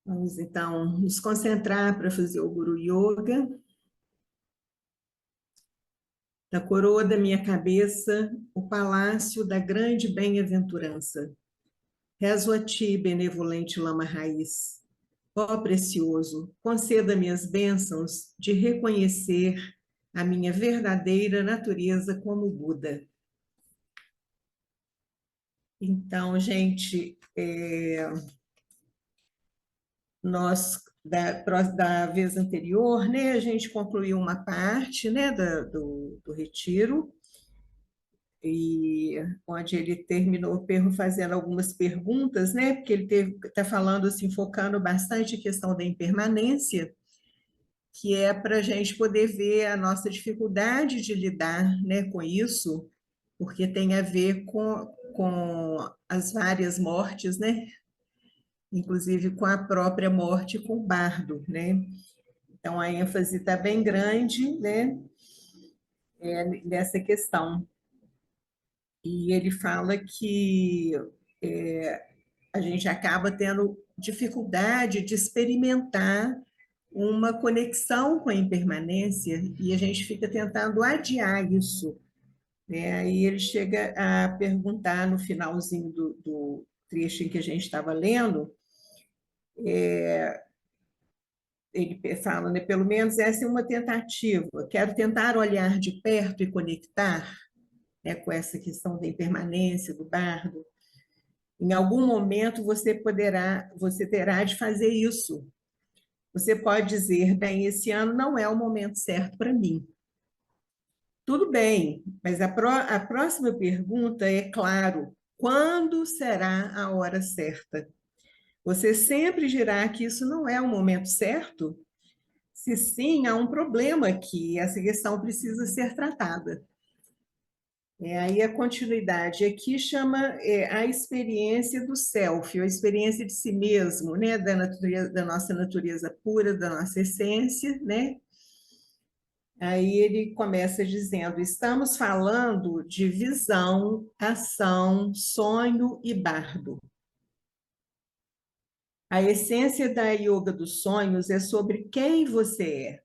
Vamos, então, nos concentrar para fazer o Guru Yoga. Da coroa da minha cabeça, o palácio da grande bem-aventurança. Rezo a ti, benevolente lama raiz. Ó precioso, conceda-me as bênçãos de reconhecer a minha verdadeira natureza como Buda. Então, gente, nós, da vez anterior, né, a gente concluiu uma parte, né, do retiro, e onde ele terminou fazendo algumas perguntas, né, porque ele está falando, assim, focando bastante a questão da impermanência, que é para a gente poder ver a nossa dificuldade de lidar, né, com isso, porque tem a ver com as várias mortes, né, inclusive com a própria morte com o bardo, né? Então, a ênfase está bem grande, né, nessa questão. E ele fala que a gente acaba tendo dificuldade de experimentar uma conexão com a impermanência e a gente fica tentando adiar isso, né? Aí ele chega a perguntar no finalzinho do trecho em que a gente estava lendo, ele fala, né, pelo menos essa é uma tentativa, quero tentar olhar de perto e conectar, né, com essa questão da impermanência, do bardo. Em algum momento você terá de fazer isso. Você pode dizer, bem, esse ano não é o momento certo para mim. Tudo bem, mas a próxima pergunta é, claro, quando será a hora certa? Você sempre dirá que isso não é o momento certo? Se sim, há um problema aqui, essa questão precisa ser tratada. Aí a continuidade aqui chama a experiência do self, a experiência de si mesmo, né, da nossa natureza pura, da nossa essência, né? Aí ele começa dizendo: estamos falando de visão, ação, sonho e bardo. A essência da yoga dos sonhos é sobre quem você é.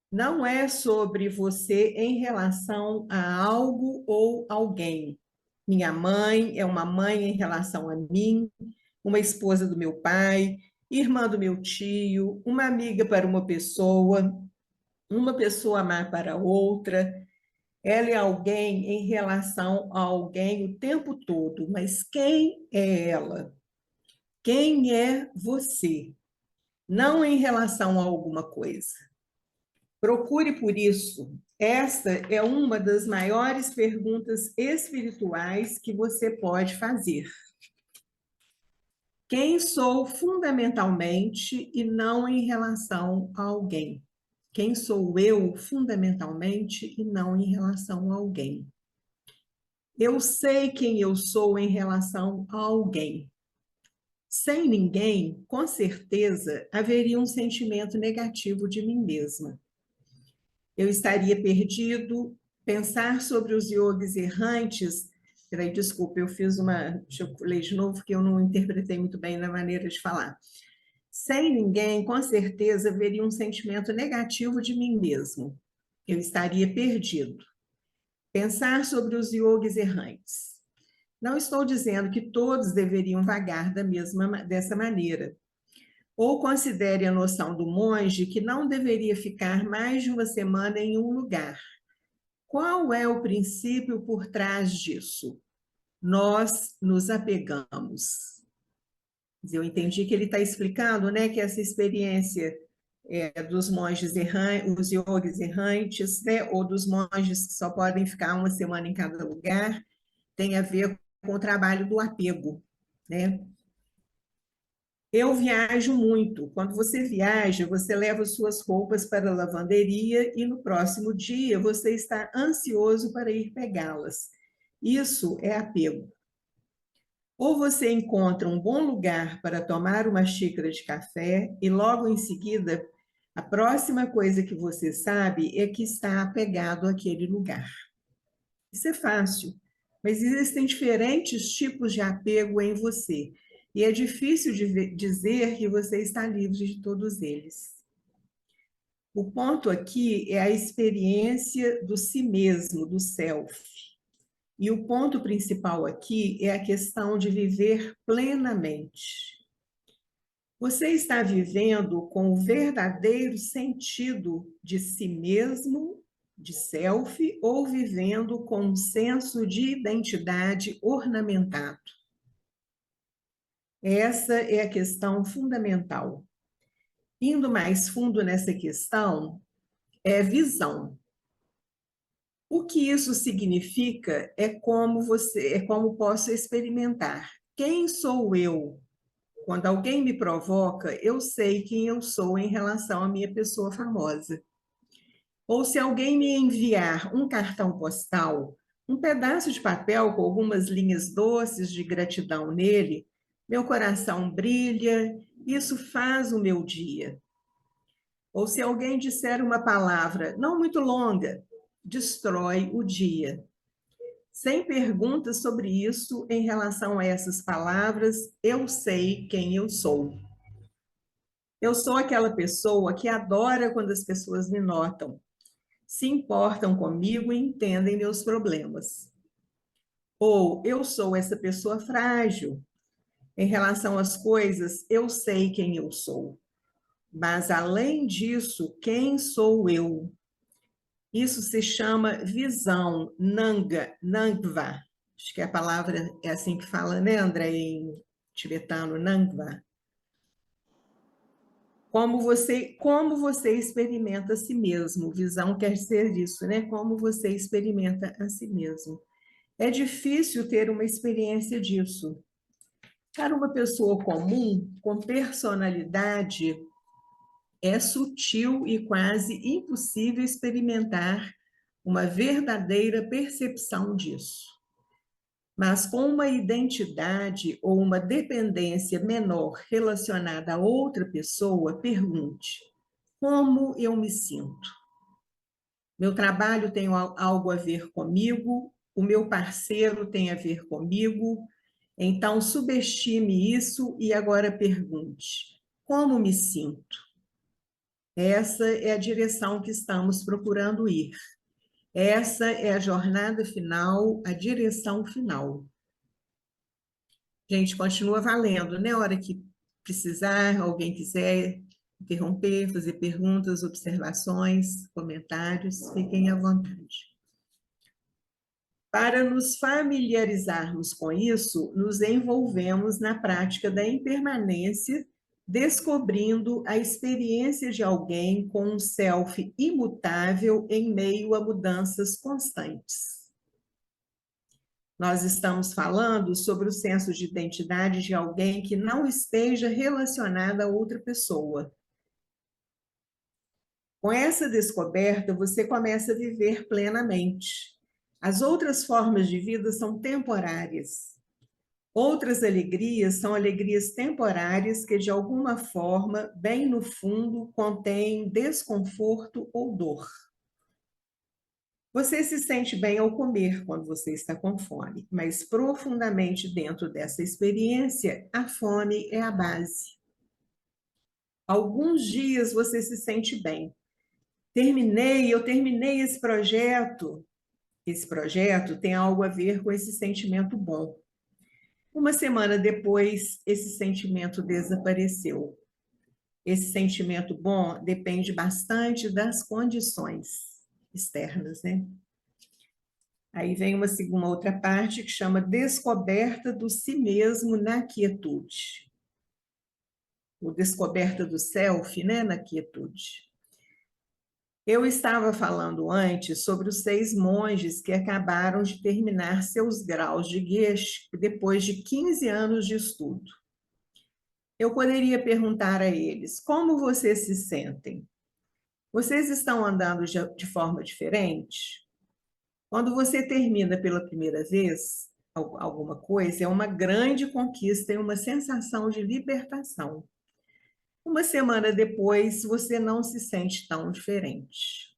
Não é sobre você em relação a algo ou alguém. Minha mãe é uma mãe em relação a mim, uma esposa do meu pai, irmã do meu tio, uma amiga para uma pessoa má para outra. Ela é alguém em relação a alguém o tempo todo, mas quem é ela? Quem é você? Não em relação a alguma coisa. Procure por isso. Esta é uma das maiores perguntas espirituais que você pode fazer. Quem sou fundamentalmente e não em relação a alguém? Quem sou eu fundamentalmente e não em relação a alguém? Eu sei quem eu sou em relação a alguém. Sem ninguém, com certeza, haveria um sentimento negativo de mim mesma. Eu estaria perdido. Pensar sobre os yogis errantes. Peraí, desculpa, deixa eu ler de novo, que eu não interpretei muito bem na maneira de falar. Sem ninguém, com certeza, haveria um sentimento negativo de mim mesmo. Eu estaria perdido. Pensar sobre os yogis errantes. Não estou dizendo que todos deveriam vagar dessa maneira. Ou considere a noção do monge que não deveria ficar mais de uma semana em um lugar. Qual é o princípio por trás disso? Nós nos apegamos. Eu entendi que ele está explicando, né, que essa experiência dos monges errantes, os yogis errantes, né, ou dos monges que só podem ficar uma semana em cada lugar, tem a ver com o trabalho do apego, né? Eu viajo muito. Quando você viaja, você leva suas roupas para a lavanderia e no próximo dia você está ansioso para ir pegá-las. Isso é apego. Ou você encontra um bom lugar para tomar uma xícara de café e logo em seguida, a próxima coisa que você sabe é que está apegado àquele lugar. Isso é fácil, mas existem diferentes tipos de apego em você. e é difícil dizer que você está livre de todos eles. O ponto aqui é a experiência do si mesmo, do self. E o ponto principal aqui é a questão de viver plenamente. Você está vivendo com o verdadeiro sentido de si mesmo, de self, ou vivendo com um senso de identidade ornamentado? Essa é a questão fundamental. Indo mais fundo nessa questão, é visão. O que isso significa é como posso experimentar. Quem sou eu? Quando alguém me provoca, eu sei quem eu sou em relação à minha pessoa famosa. Ou se alguém me enviar um cartão postal, um pedaço de papel com algumas linhas doces de gratidão nele, meu coração brilha, isso faz o meu dia. Ou se alguém disser uma palavra não muito longa, destrói o dia. Sem perguntas sobre isso em relação a essas palavras, eu sei quem eu sou. Eu sou aquela pessoa que adora quando as pessoas me notam, se importam comigo e entendem meus problemas. Ou eu sou essa pessoa frágil. Em relação às coisas, eu sei quem eu sou. Mas, além disso, quem sou eu? Isso se chama visão, Nanga, Nangva. Acho que a palavra é assim que fala, né, André, em tibetano, Nangva. Como você experimenta a si mesmo. Visão quer dizer isso, né? Como você experimenta a si mesmo. É difícil ter uma experiência disso. Para uma pessoa comum, com personalidade, é sutil e quase impossível experimentar uma verdadeira percepção disso. Mas com uma identidade ou uma dependência menor relacionada a outra pessoa, pergunte: como eu me sinto? Meu trabalho tem algo a ver comigo, o meu parceiro tem a ver comigo, então subestime isso e agora pergunte: como me sinto? Essa é a direção que estamos procurando ir. Essa é a jornada final, a direção final. Gente, continua valendo, né? A hora que precisar, alguém quiser interromper, fazer perguntas, observações, comentários, fiquem à vontade. Para nos familiarizarmos com isso, nos envolvemos na prática da impermanência, descobrindo a experiência de alguém com um self imutável em meio a mudanças constantes. Nós estamos falando sobre o senso de identidade de alguém que não esteja relacionado a outra pessoa. Com essa descoberta, você começa a viver plenamente. As outras formas de vida são temporárias. Outras alegrias são alegrias temporárias que, de alguma forma, bem no fundo, contêm desconforto ou dor. Você se sente bem ao comer quando você está com fome, mas profundamente dentro dessa experiência, a fome é a base. Alguns dias você se sente bem. Eu terminei esse projeto. Esse projeto tem algo a ver com esse sentimento bom. Uma semana depois, esse sentimento desapareceu. Esse sentimento bom depende bastante das condições externas, né? Aí vem uma outra parte que chama descoberta do si mesmo na quietude. O descoberta do self, né, na quietude. Eu estava falando antes sobre os 6 monges que acabaram de terminar seus graus de Geshe depois de 15 anos de estudo. Eu poderia perguntar a eles: como vocês se sentem? Vocês estão andando de forma diferente? Quando você termina pela primeira vez alguma coisa, é uma grande conquista e uma sensação de libertação. Uma semana depois, você não se sente tão diferente.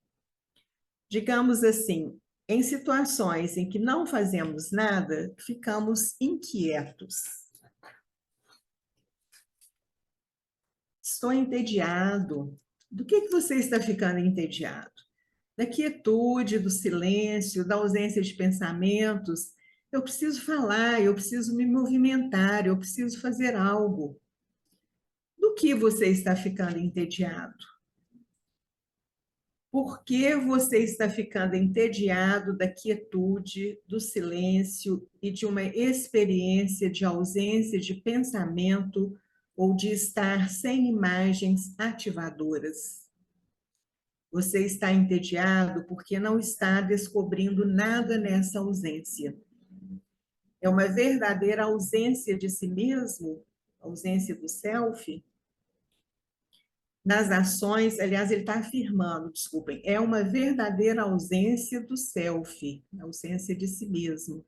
Digamos assim, em situações em que não fazemos nada, ficamos inquietos. Estou entediado. Do que você está ficando entediado? Da quietude, do silêncio, da ausência de pensamentos. Eu preciso falar, eu preciso me movimentar, eu preciso fazer algo. Do que você está ficando entediado? Por que você está ficando entediado da quietude, do silêncio e de uma experiência de ausência de pensamento ou de estar sem imagens ativadoras? Você está entediado porque não está descobrindo nada nessa ausência. É uma verdadeira ausência de si mesmo, ausência do self. Nas ações, aliás, ele está afirmando, desculpem, é uma verdadeira ausência do self, ausência de si mesmo.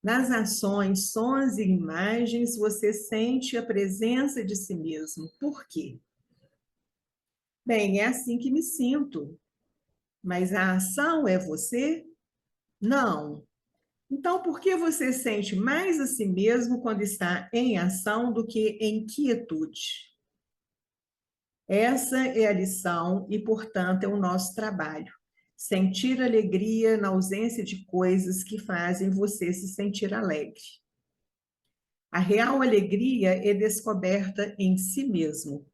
Nas ações, sons e imagens, você sente a presença de si mesmo. Por quê? Bem, é assim que me sinto. Mas a ação é você? Não. Então, por que você sente mais a si mesmo quando está em ação do que em quietude? Essa é a lição e, portanto, é o nosso trabalho. Sentir alegria na ausência de coisas que fazem você se sentir alegre. A real alegria é descoberta em si mesmo.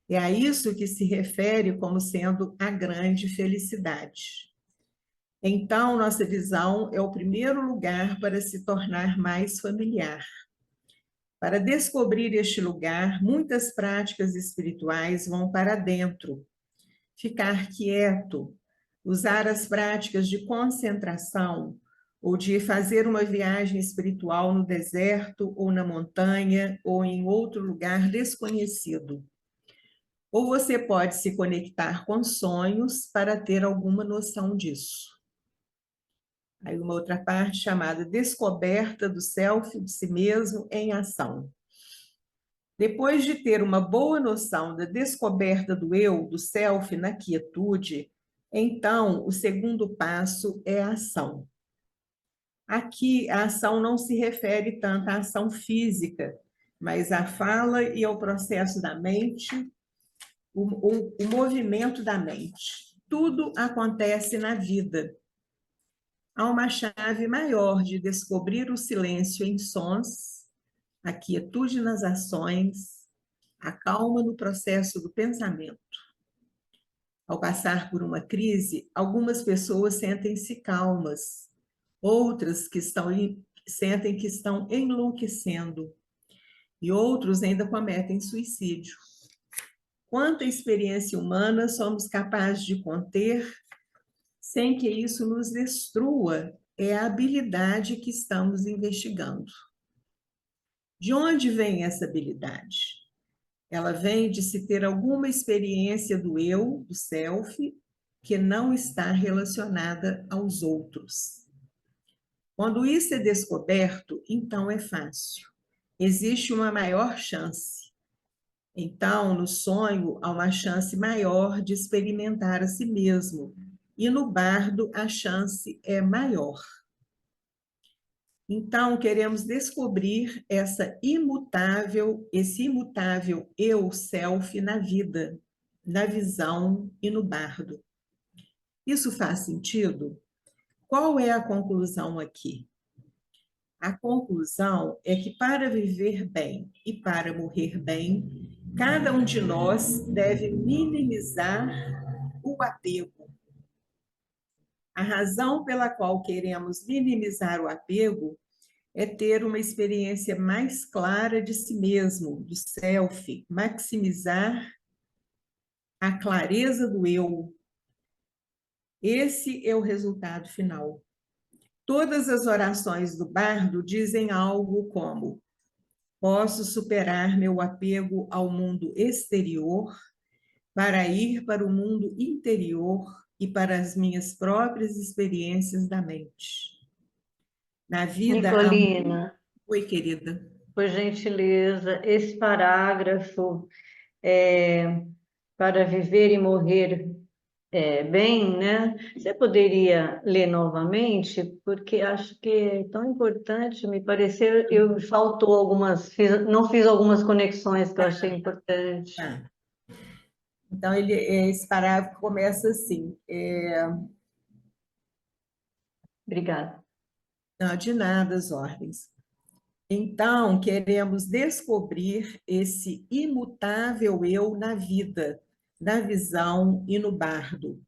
É a isso que se refere como sendo a grande felicidade. Então, nossa visão é o primeiro lugar para se tornar mais familiar. Para descobrir este lugar, muitas práticas espirituais vão para dentro. Ficar quieto, usar as práticas de concentração, ou de fazer uma viagem espiritual no deserto, ou na montanha, ou em outro lugar desconhecido. Ou você pode se conectar com sonhos para ter alguma noção disso. Aí uma outra parte chamada descoberta do self, de si mesmo, em ação. Depois de ter uma boa noção da descoberta do eu, do self na quietude, então o segundo passo é a ação. Aqui a ação não se refere tanto à ação física, mas à fala e ao processo da mente, o movimento da mente. Tudo acontece na vida. Há uma chave maior de descobrir o silêncio em sons, a quietude nas ações, a calma no processo do pensamento. Ao passar por uma crise, algumas pessoas sentem-se calmas, outras sentem que estão enlouquecendo, e outros ainda cometem suicídio. Quanta experiência humana somos capazes de conter sem que isso nos destrua? É a habilidade que estamos investigando. De onde vem essa habilidade? Ela vem de se ter alguma experiência do eu, do self, que não está relacionada aos outros. Quando isso é descoberto, então é fácil. Existe uma maior chance. Então, no sonho, há uma chance maior de experimentar a si mesmo. E no bardo, a chance é maior. Então, queremos descobrir esse imutável eu, self, na vida, na visão e no bardo. Isso faz sentido? Qual é a conclusão aqui? A conclusão é que para viver bem e para morrer bem, cada um de nós deve minimizar o apego. A razão pela qual queremos minimizar o apego é ter uma experiência mais clara de si mesmo, do self, maximizar a clareza do eu. Esse é o resultado final. Todas as orações do bardo dizem algo como: posso superar meu apego ao mundo exterior para ir para o mundo interior e para as minhas próprias experiências da mente. Na vida há um... Nicolina, Oi, querida. por gentileza, esse parágrafo é para viver e morrer bem, né? Você poderia ler novamente, porque acho que é tão importante, me pareceu, eu faltou algumas, não fiz algumas conexões que eu achei importante. Tá. Então, esse parágrafo começa assim, Obrigada. não, de nada as ordens. Então, queremos descobrir esse imutável eu na vida, na visão e no bardo.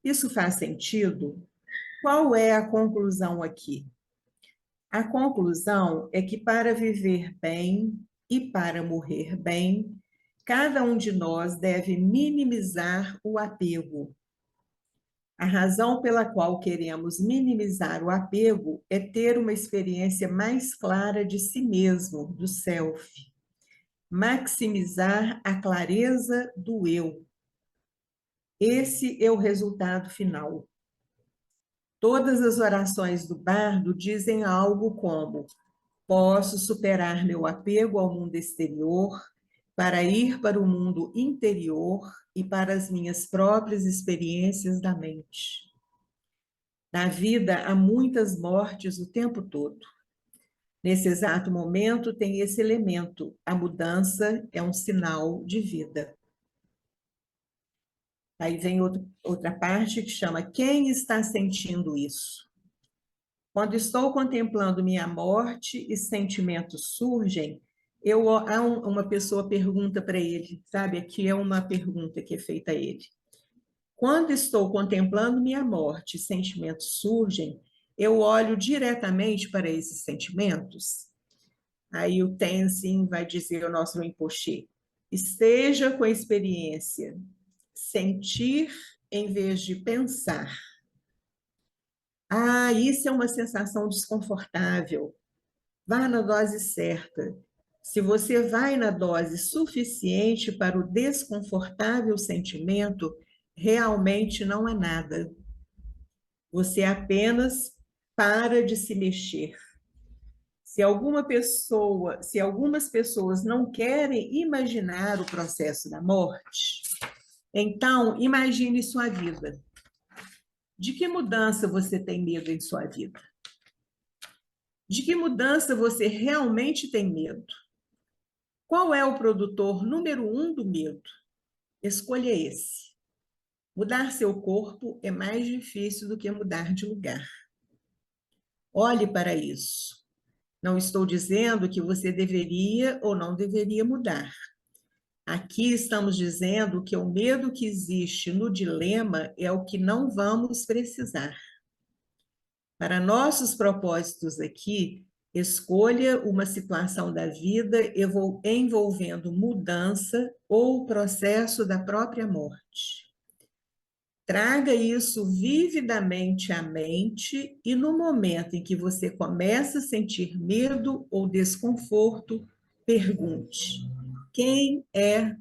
Isso faz sentido? Qual é a conclusão aqui? A conclusão é que para viver bem e para morrer bem, cada um de nós deve minimizar o apego. A razão pela qual queremos minimizar o apego é ter uma experiência mais clara de si mesmo, do self. Maximizar a clareza do eu. Esse é o resultado final. Todas as orações do bardo dizem algo como: posso superar meu apego ao mundo exterior para ir para o mundo interior e para as minhas próprias experiências da mente. Na vida há muitas mortes o tempo todo. Nesse exato momento tem esse elemento: a mudança é um sinal de vida. Aí vem outra parte que chama quem está sentindo isso? Quando estou contemplando minha morte e sentimentos surgem, uma pessoa pergunta para ele, sabe? Aqui é uma pergunta que é feita a ele. Quando estou contemplando minha morte e sentimentos surgem, eu olho diretamente para esses sentimentos? Aí o Tenzin vai dizer ao nosso Rinpoche, esteja com a experiência, sentir em vez de pensar. Ah, isso é uma sensação desconfortável. Vá na dose certa. Se você vai na dose suficiente para o desconfortável sentimento, realmente não é nada. Você apenas para de se mexer. Se algumas pessoas não querem imaginar o processo da morte, então imagine sua vida. De que mudança você tem medo em sua vida? De que mudança você realmente tem medo? Qual é o produtor número 1 do medo? Escolha esse. Mudar seu corpo é mais difícil do que mudar de lugar. Olhe para isso. Não estou dizendo que você deveria ou não deveria mudar. Aqui estamos dizendo que o medo que existe no dilema é o que não vamos precisar. Para nossos propósitos aqui, escolha uma situação da vida envolvendo mudança ou processo da própria morte. Traga isso vividamente à mente e no momento em que você começa a sentir medo ou desconforto, pergunte: quem é?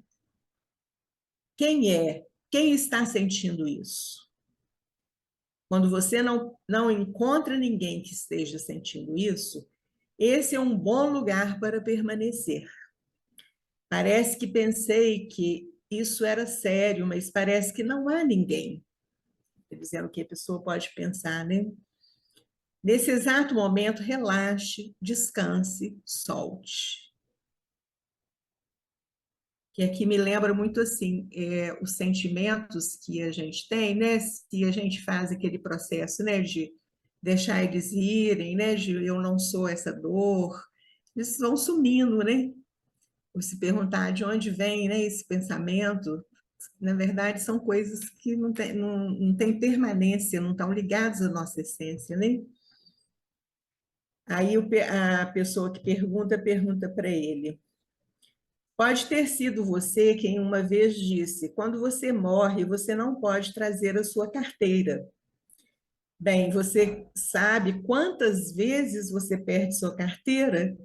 Quem é? Quem está sentindo isso? Quando você não encontra ninguém que esteja sentindo isso, esse é um bom lugar para permanecer. Parece que pensei que isso era sério, mas parece que não há ninguém. Estou dizendo que a pessoa pode pensar, né? Nesse exato momento, relaxe, descanse, solte. Que aqui me lembra muito assim, os sentimentos que a gente tem, né? Se a gente faz aquele processo, né, de deixar eles irem, né, de eu não sou essa dor, eles vão sumindo, né? Ou se perguntar de onde vem, né, esse pensamento, na verdade são coisas que não tem permanência, não estão ligadas à nossa essência, né? Aí a pessoa que pergunta para ele: pode ter sido você quem uma vez disse: quando você morre, você não pode trazer a sua carteira. Bem, você sabe quantas vezes você perde sua carteira?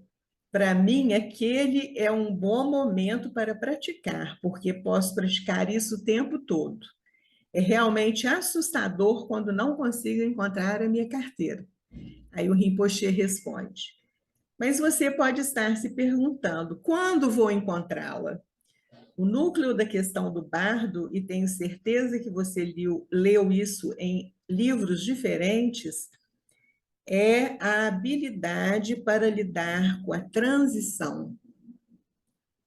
Para mim, aquele é um bom momento para praticar, porque posso praticar isso o tempo todo. É realmente assustador quando não consigo encontrar a minha carteira. Aí o Rinpoche responde: mas você pode estar se perguntando: quando vou encontrá-la? O núcleo da questão do bardo, e tenho certeza que você leu isso em livros diferentes, é a habilidade para lidar com a transição.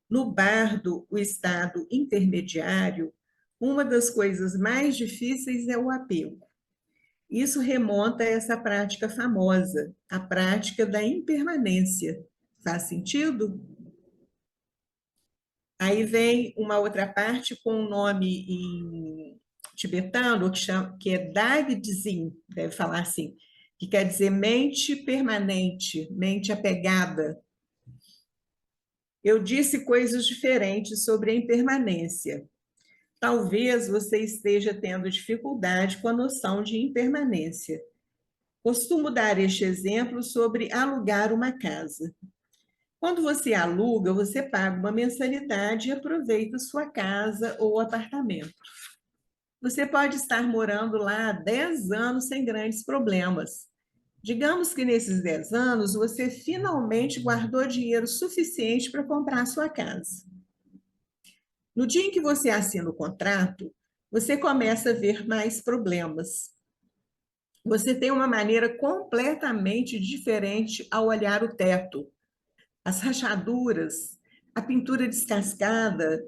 No bardo, o estado intermediário, uma das coisas mais difíceis é o apego. Isso remonta a essa prática famosa, a prática da impermanência. Faz sentido? Aí vem uma outra parte com um nome em tibetano que é Dagdzin, deve falar assim, que quer dizer mente permanente, mente apegada. Eu disse coisas diferentes sobre a impermanência. Talvez você esteja tendo dificuldade com a noção de impermanência. Costumo dar este exemplo sobre alugar uma casa. Quando você aluga, você paga uma mensalidade e aproveita sua casa ou apartamento. Você pode estar morando lá há 10 anos sem grandes problemas. Digamos que nesses 10 anos você finalmente guardou dinheiro suficiente para comprar sua casa. No dia em que você assina o contrato, você começa a ver mais problemas. Você tem uma maneira completamente diferente ao olhar o teto, as rachaduras, a pintura descascada.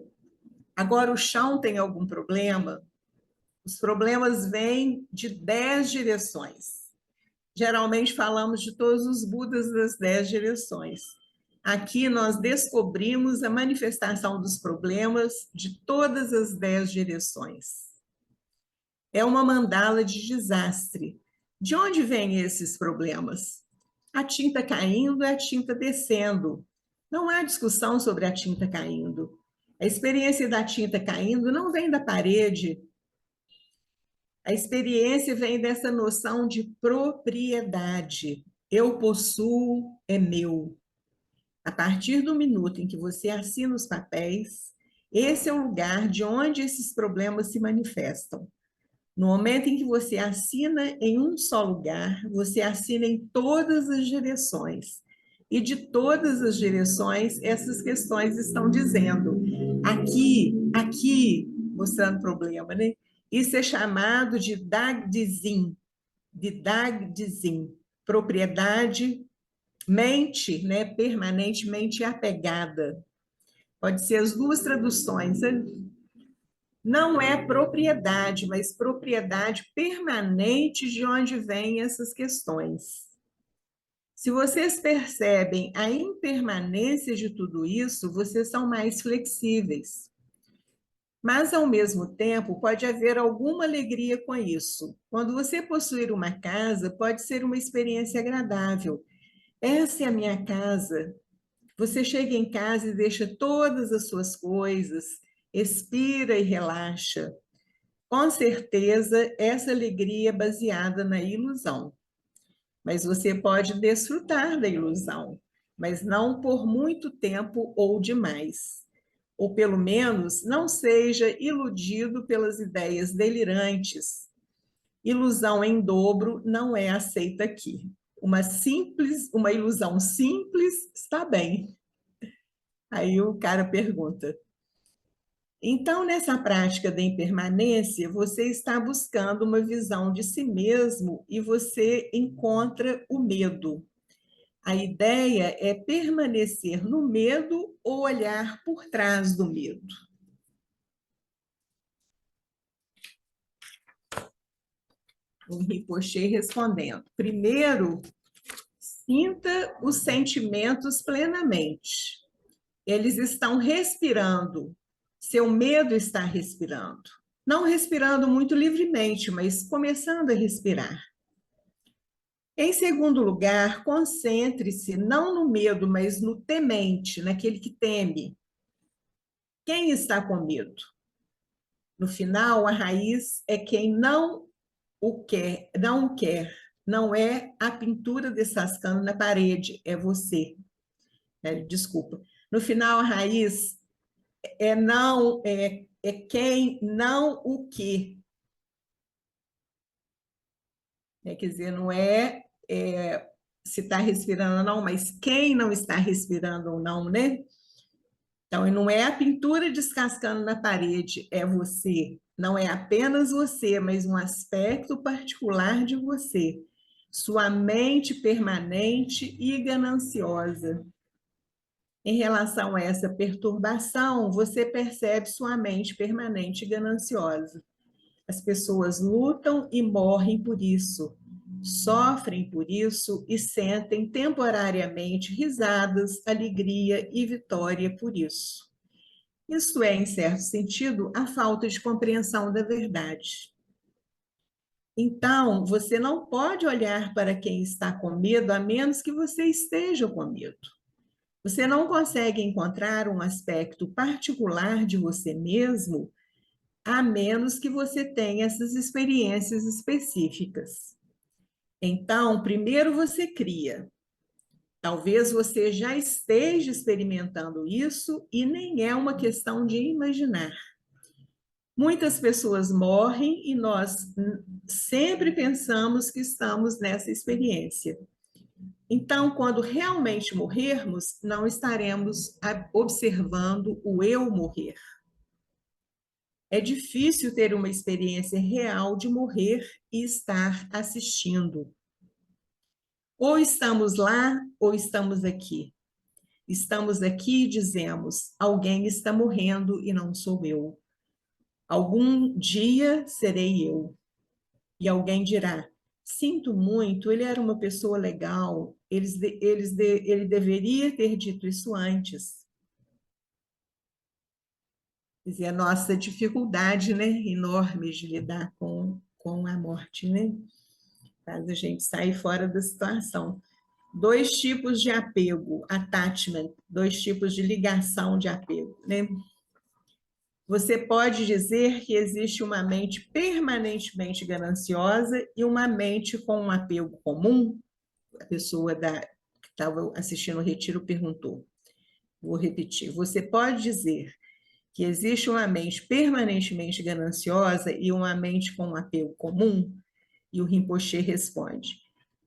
Agora o chão tem algum problema? Os problemas vêm de 10 direções. Geralmente falamos de todos os Budas das 10 direções. Aqui nós descobrimos a manifestação dos problemas de todas as 10 direções. É uma mandala de desastre. De onde vêm esses problemas? A tinta caindo é a tinta descendo. Não há discussão sobre a tinta caindo. A experiência da tinta caindo não vem da parede. A experiência vem dessa noção de propriedade. Eu possuo, é meu. A partir do minuto em que você assina os papéis, esse é o lugar de onde esses problemas se manifestam. No momento em que você assina em um só lugar, você assina em todas as direções. E de todas as direções, essas questões estão dizendo aqui, aqui, mostrando problema, né? Isso é chamado de Dagdzin, propriedade, mente, né? Permanentemente apegada. Pode ser as duas traduções, né? Não é propriedade, mas propriedade permanente de onde vêm essas questões. Se vocês percebem a impermanência de tudo isso, vocês são mais flexíveis. Mas, ao mesmo tempo, pode haver alguma alegria com isso. Quando você possuir uma casa, pode ser uma experiência agradável. Essa é a minha casa. Você chega em casa e deixa todas as suas coisas, expira e relaxa. Com certeza, essa alegria é baseada na ilusão. Mas você pode desfrutar da ilusão, mas não por muito tempo ou demais. Ou pelo menos não seja iludido pelas ideias delirantes. Ilusão em dobro não é aceita aqui. Uma ilusão simples está bem. Aí o cara pergunta: então, nessa prática da impermanência, você está buscando uma visão de si mesmo e você encontra o medo. A ideia é permanecer no medo ou olhar por trás do medo. O Rinpoche respondendo: primeiro, sinta os sentimentos plenamente. Eles estão respirando. Seu medo está respirando. Não respirando muito livremente, mas começando a respirar. Em segundo lugar, concentre-se não no medo, mas no temente, naquele que teme. Quem está com medo? No final, a raiz é quem não o quer, não o quer. Não é a pintura descascando na parede, é você. Desculpa. No final, a raiz é quem não o que. Quer dizer, não é se está respirando ou não, mas quem não está respirando ou não, né? Então, não é a pintura descascando na parede, é você. Não é apenas você, mas um aspecto particular de você. Sua mente permanente e gananciosa. Em relação a essa perturbação, você percebe sua mente permanente e gananciosa. As pessoas lutam e morrem por isso, sofrem por isso e sentem temporariamente risadas, alegria e vitória por isso. Isso é, em certo sentido, a falta de compreensão da verdade. Então, você não pode olhar para quem está com medo a menos que você esteja com medo. Você não consegue encontrar um aspecto particular de você mesmo a menos que você tenha essas experiências específicas. Então, primeiro você cria. Talvez você já esteja experimentando isso e nem é uma questão de imaginar. Muitas pessoas morrem e nós sempre pensamos que estamos nessa experiência. Então, quando realmente morrermos, não estaremos observando o eu morrer. É difícil ter uma experiência real de morrer e estar assistindo. Ou estamos lá, ou estamos aqui. Estamos aqui e dizemos: alguém está morrendo e não sou eu. Algum dia serei eu. E alguém dirá: sinto muito, ele era uma pessoa legal, ele deveria ter dito isso antes. Quer dizer, a nossa dificuldade, né, enorme de lidar com a morte, né? Faz a gente sair fora da situação. Dois tipos de apego, attachment, dois tipos de ligação de apego, né? Você pode dizer que existe uma mente permanentemente gananciosa e uma mente com um apego comum? A pessoa que estava assistindo o retiro perguntou. Vou repetir. Você pode dizer que existe uma mente permanentemente gananciosa e uma mente com um apego comum? E o Rinpoche responde: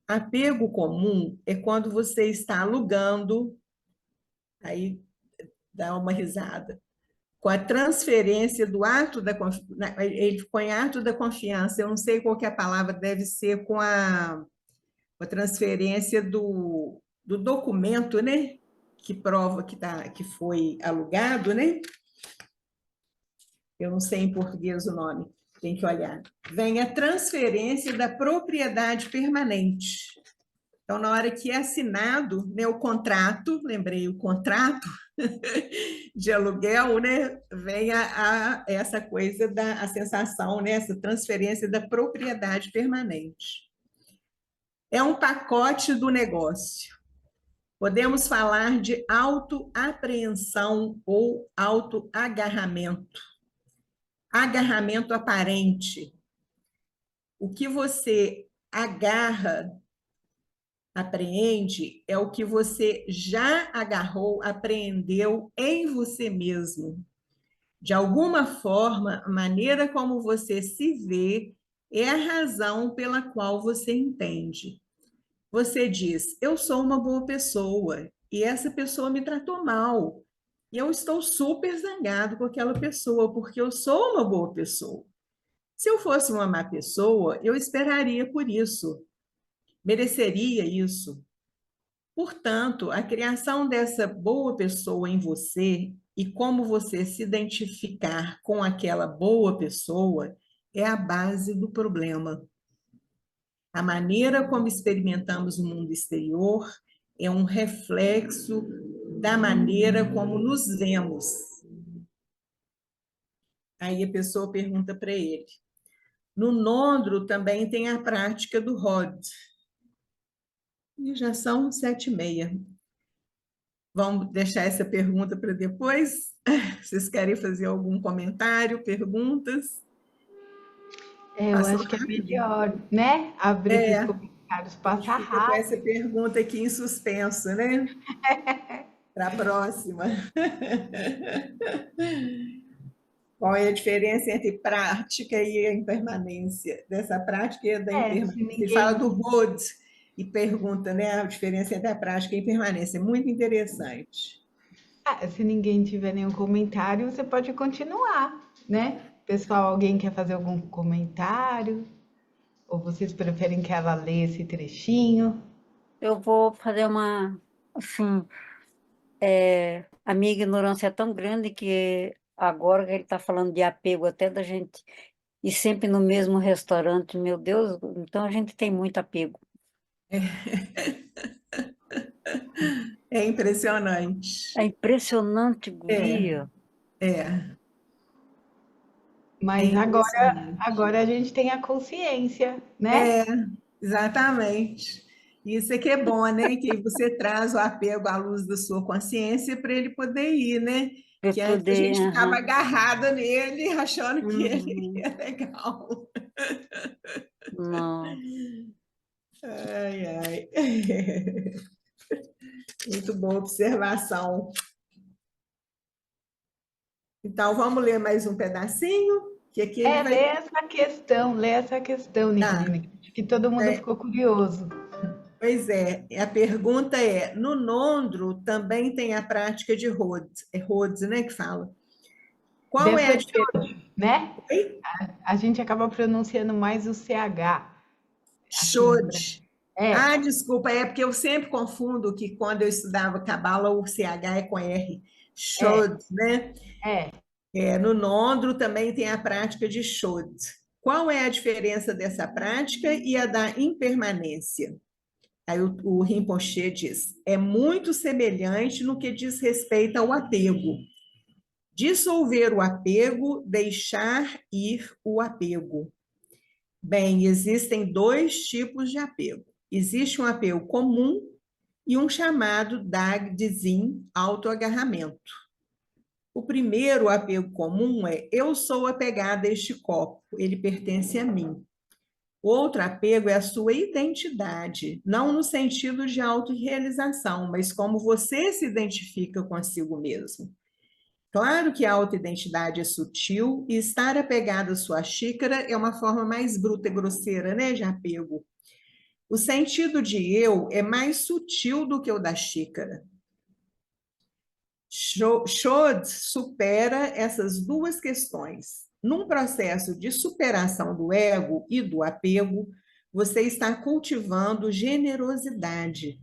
apego comum é quando você está alugando, aí dá uma risada, com a transferência do ato da confiança, ele põe ato da confiança, eu não sei qual que é a palavra, deve ser com a transferência do documento, né? Que prova que foi alugado, né? Eu não sei em português o nome, tem que olhar. Vem a transferência da propriedade permanente. Então, na hora que é assinado, né, o contrato, lembrei o contrato de aluguel, né, vem essa coisa a sensação, né, essa transferência da propriedade permanente. É um pacote do negócio. Podemos falar de autoapreensão ou autoagarramento. Agarramento aparente. O que você agarra, apreende, é o que você já agarrou, apreendeu em você mesmo. De alguma forma, a maneira como você se vê é a razão pela qual você entende. Você diz: eu sou uma boa pessoa e essa pessoa me tratou mal. E eu estou super zangado com aquela pessoa porque eu sou uma boa pessoa. Se eu fosse uma má pessoa, eu esperaria por isso, mereceria isso. Portanto, a criação dessa boa pessoa em você e como você se identificar com aquela boa pessoa é a base do problema. A maneira como experimentamos o mundo exterior é um reflexo da maneira como nos vemos. Aí a pessoa pergunta para ele. No Nondro também tem a prática do Rod. E já são 7h30. Vamos deixar essa pergunta para depois? Vocês querem fazer algum comentário, perguntas? Eu Passou acho que é rápido? melhor, né? Abrir para os É, comentários, a gente passa fica com essa rápido. pergunta aqui em suspenso, né? Para a próxima. Qual é a diferença entre prática e a impermanência? Dessa prática e da Se impermanência. Ele fala ninguém. do Bode e pergunta, né, a diferença entre a prática e a impermanência. Muito interessante. Se ninguém tiver nenhum comentário, você pode continuar, né? Pessoal, alguém quer fazer algum comentário? Ou vocês preferem que ela leia esse trechinho? Eu vou fazer uma, assim, a minha ignorância é tão grande que agora que ele está falando de apego até da gente ir sempre no mesmo restaurante, meu Deus, então a gente tem muito apego. É impressionante. É impressionante, É, guria. é, é Mas impressionante. agora a gente tem a consciência, né? É, exatamente. Isso é que é bom, né? Que você traz o apego à luz da sua consciência para ele poder ir, né? Para Que antes a poder. gente ficava Aham. agarrada nele, achando que ele Uhum. é legal. Não. Ai, ai. Muito boa observação. Então, vamos ler mais um pedacinho, que aqui ele vai. Lê essa questão, Tá, Nicolina, que todo mundo é, ficou curioso. pois é, a pergunta é: no Nondro também tem a prática de Rhodes, é Rhodes, né, que fala. Qual é a diferença? Dependendo, né? A gente acaba pronunciando mais o CH aqui no Brasil. Shod. É, Ah, desculpa, é porque eu sempre confundo que quando eu estudava Cabala o CH é com R. é, Shod, né? é. No Nondro também tem a prática de Shod. Qual é a diferença dessa prática e a da impermanência? Aí o Rinpoche diz: é muito semelhante no que diz respeito ao apego. Dissolver o apego, deixar ir o apego. Bem, existem dois tipos de apego. Existe um apego comum e um chamado Dagdzin, autoagarramento. O primeiro apego comum é: eu sou apegada a este copo, ele pertence a mim. Outro apego é a sua identidade, não no sentido de autorrealização, mas como você se identifica consigo mesmo. Claro que a autoidentidade é sutil e estar apegado à sua xícara é uma forma mais bruta e grosseira, né, de apego. O sentido de eu é mais sutil do que o da xícara. Schod supera essas duas questões. Num processo de superação do ego e do apego, você está cultivando generosidade.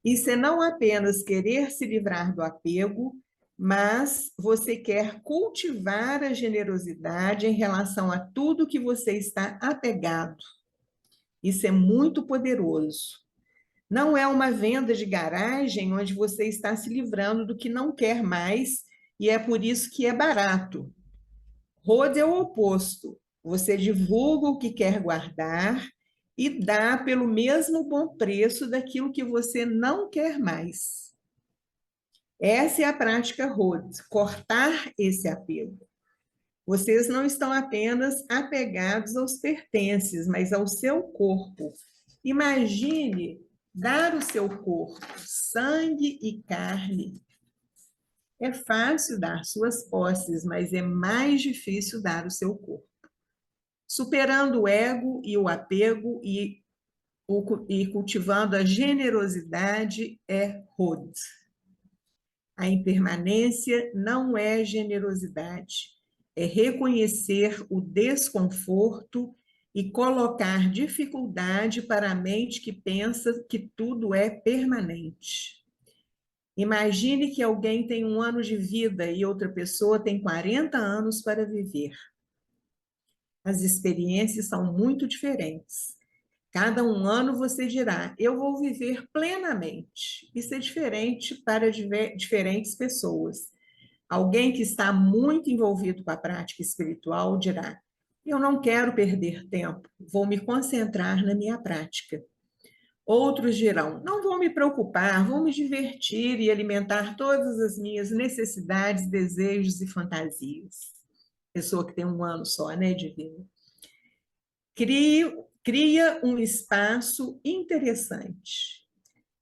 Isso é não apenas querer se livrar do apego, mas você quer cultivar a generosidade em relação a tudo que você está apegado. Isso é muito poderoso. Não é uma venda de garagem onde você está se livrando do que não quer mais e é por isso que é barato. Rode é o oposto. Você divulga o que quer guardar e dá pelo mesmo bom preço daquilo que você não quer mais. Essa é a prática Rode, cortar esse apego. Vocês não estão apenas apegados aos pertences, mas ao seu corpo. Imagine dar o seu corpo, sangue e carne. É fácil dar suas posses, mas é mais difícil dar o seu corpo. Superando o ego e o apego e cultivando a generosidade é Rod. A impermanência não é generosidade, é reconhecer o desconforto e colocar dificuldade para a mente que pensa que tudo é permanente. Imagine que alguém tem 1 ano de vida e outra pessoa tem 40 anos para viver. As experiências são muito diferentes. Cada 1 ano você dirá, eu vou viver plenamente. Isso é diferente para diferentes pessoas. Alguém que está muito envolvido com a prática espiritual dirá, eu não quero perder tempo, vou me concentrar na minha prática. Outros dirão, não vou me preocupar, vou me divertir e alimentar todas as minhas necessidades, desejos e fantasias. Pessoa que tem 1 ano só, né, de vida. Cria um espaço interessante.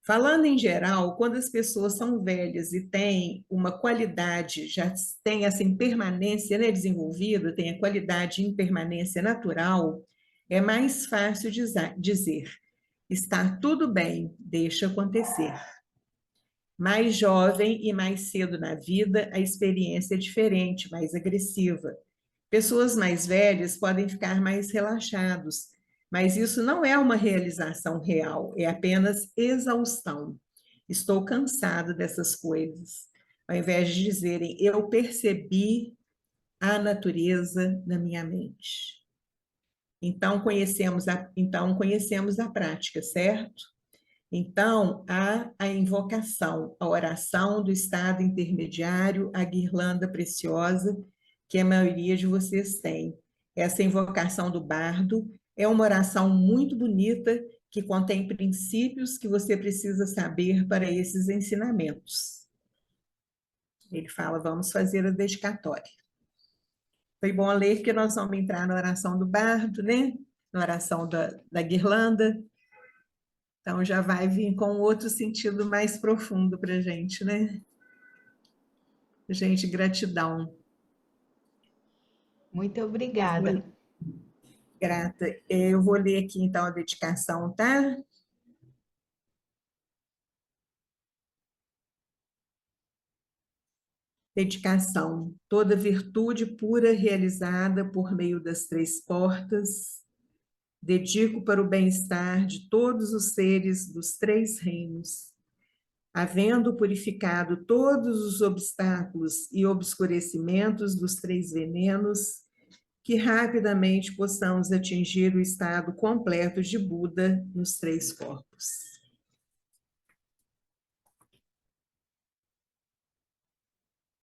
Falando em geral, quando as pessoas são velhas e têm uma qualidade, já tem essa impermanência, né, desenvolvida, tem a qualidade de impermanência natural, é mais fácil dizer, está tudo bem, deixa acontecer. Mais jovem e mais cedo na vida, a experiência é diferente, mais agressiva. Pessoas mais velhas podem ficar mais relaxados, mas isso não é uma realização real, é apenas exaustão. Estou cansado dessas coisas. Ao invés de dizerem, eu percebi a natureza na minha mente. Então conhecemos a prática, certo? Então, há a invocação, a oração do estado intermediário, a guirlanda preciosa, que a maioria de vocês tem. Essa invocação do bardo é uma oração muito bonita que contém princípios que você precisa saber para esses ensinamentos. Ele fala, vamos fazer a dedicatória. Foi bom ler, porque nós vamos entrar na oração do bardo, né? Na oração da guirlanda. Então, já vai vir com outro sentido mais profundo para a gente, né? Gente, gratidão. Muito obrigada. Grata. Eu vou ler aqui, então, a dedicação, tá? Dedicação. Toda virtude pura realizada por meio das três portas, dedico para o bem-estar de todos os seres dos três reinos, havendo purificado todos os obstáculos e obscurecimentos dos três venenos, que rapidamente possamos atingir o estado completo de Buda nos três corpos.